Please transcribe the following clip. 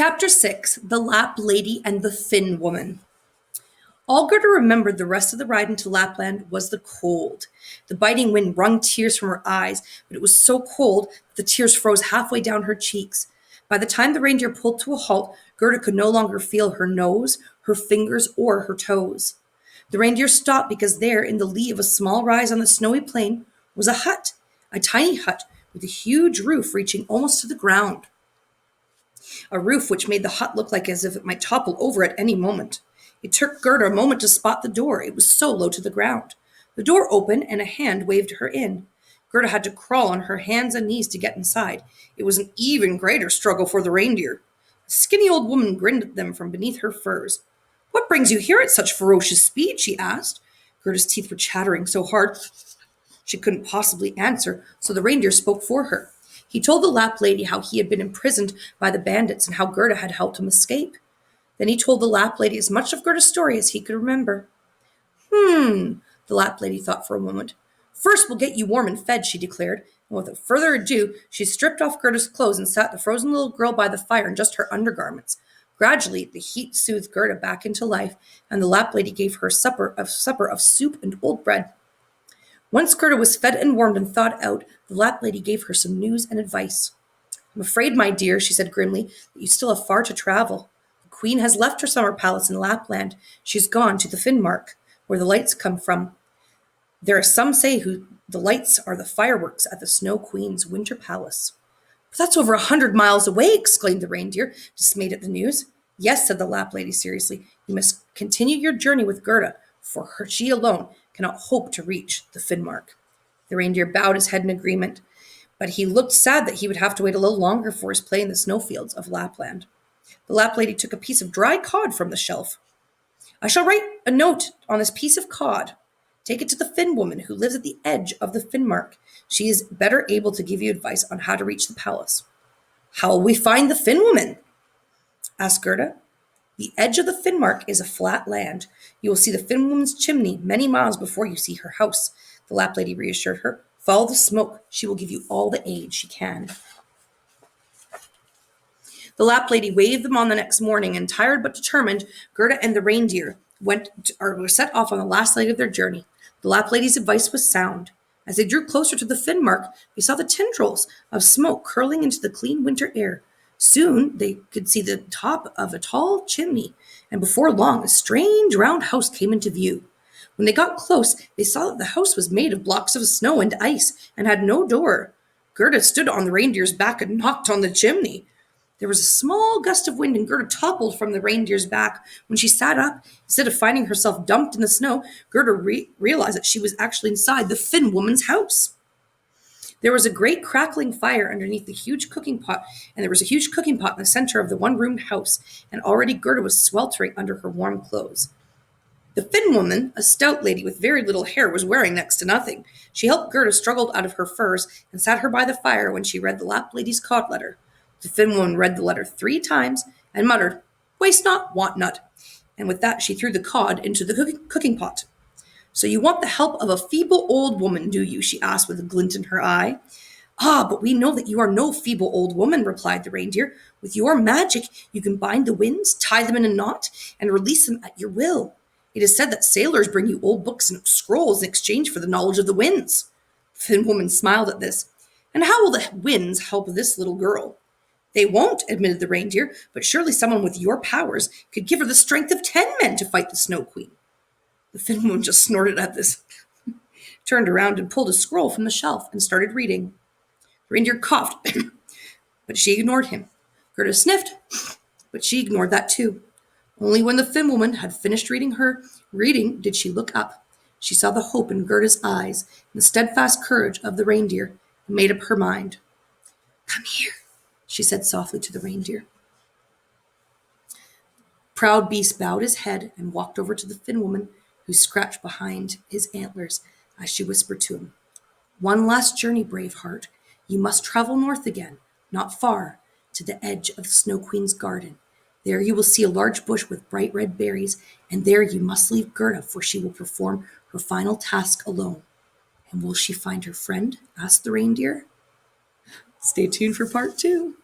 Chapter 6 The Lap Lady and the Finn Woman. All Gerda remembered the rest of the ride into Lapland was the cold. The biting wind wrung tears from her eyes, but it was so cold that the tears froze halfway down her cheeks. By the time the reindeer pulled to a halt, Gerda could no longer feel her nose, her fingers, or her toes. The reindeer stopped because there, in the lee of a small rise on the snowy plain, was a hut, a tiny hut with a huge roof reaching almost to the ground. A roof which made the hut look like as if it might topple over at any moment. It took Gerda a moment to spot the door. It was so low to the ground. The door opened, and a hand waved her in. Gerda had to crawl on her hands and knees to get inside. It was an even greater struggle for the reindeer. A skinny old woman grinned at them from beneath her furs. "What brings you here at such ferocious speed?" she asked. Gerda's teeth were chattering so hard she couldn't possibly answer, so the reindeer spoke for her. He told the Lap lady how he had been imprisoned by the bandits and how Gerda had helped him escape. Then he told the Lap lady as much of Gerda's story as he could remember. The Lap lady thought for a moment. "First we'll get you warm and fed," she declared, and without further ado, she stripped off Gerda's clothes and sat the frozen little girl by the fire in just her undergarments. Gradually, the heat soothed Gerda back into life, and the Lap lady gave her a supper of soup and old bread. Once Gerda was fed and warmed and thawed out, the Lap lady gave her some news and advice. "I'm afraid, my dear," she said grimly, "that you still have far to travel. The Queen has left her summer palace in Lapland. She's gone to the Finnmark, where the lights come from. There are some say the lights are the fireworks at the Snow Queen's winter palace." "But that's over 100 miles away," exclaimed the reindeer, dismayed at the news. "Yes," said the Lap lady seriously, "you must continue your journey with Gerda, for she alone cannot hope to reach the Finnmark." The reindeer bowed his head in agreement, but he looked sad that he would have to wait a little longer for his play in the snowfields of Lapland. The Lap lady took a piece of dry cod from the shelf. "I shall write a note on this piece of cod. Take it to the Finn woman who lives at the edge of the Finnmark. She is better able to give you advice on how to reach the palace." "How will we find the Finn woman?" asked Gerda. "The edge of the Finnmark is a flat land. You will see the Finn woman's chimney many miles before you see her house," the Lap lady reassured her. "Follow the smoke. She will give you all the aid she can." The Lap lady waved them on the next morning, and tired but determined, Gerda and the reindeer were set off on the last leg of their journey. The Lap lady's advice was sound. As they drew closer to the Finnmark, they saw the tendrils of smoke curling into the clean winter air. Soon they could see the top of a tall chimney, and before long a strange round house came into view. When they got close, they saw that the house was made of blocks of snow and ice and had no door. Gerda stood on the reindeer's back and knocked on the chimney. There was a small gust of wind, and Gerda toppled from the reindeer's back. When she sat up, instead of finding herself dumped in the snow, Gerda realized that she was actually inside the Finn woman's house. There was a great crackling fire underneath the huge cooking pot, and there was a huge cooking pot in the center of the one-roomed house, and already Gerda was sweltering under her warm clothes. The Finn woman, a stout lady with very little hair, was wearing next to nothing. She helped Gerda struggle out of her furs and sat her by the fire when she read the Lap lady's cod letter. The Finn woman read the letter 3 times and muttered, "Waste not, want not," and with that she threw the cod into the cooking pot. "So you want the help of a feeble old woman, do you?" she asked with a glint in her eye. "Ah, but we know that you are no feeble old woman," replied the reindeer. "With your magic, you can bind the winds, tie them in a knot, and release them at your will. It is said that sailors bring you old books and scrolls in exchange for the knowledge of the winds." The Finn woman smiled at this. "And how will the winds help this little girl?" "They won't," admitted the reindeer, "but surely someone with your powers could give her the strength of 10 men to fight the Snow Queen." The Finn woman just snorted at this, turned around and pulled a scroll from the shelf and started reading. The reindeer coughed, but she ignored him. Gerda sniffed, but she ignored that too. Only when the Finn woman had finished reading her reading did she look up. She saw the hope in Gerda's eyes and the steadfast courage of the reindeer and made up her mind. "Come here," she said softly to the reindeer. Proud Beast bowed his head and walked over to the Finn woman, who scratched behind his antlers as she whispered to him, "One last journey, brave heart. You must travel north again, not far, to the edge of the Snow Queen's garden. There you will see a large bush with bright red berries, and there you must leave Gerda, for she will perform her final task alone." "And will she find her friend?" asked the reindeer. Stay tuned for part 2.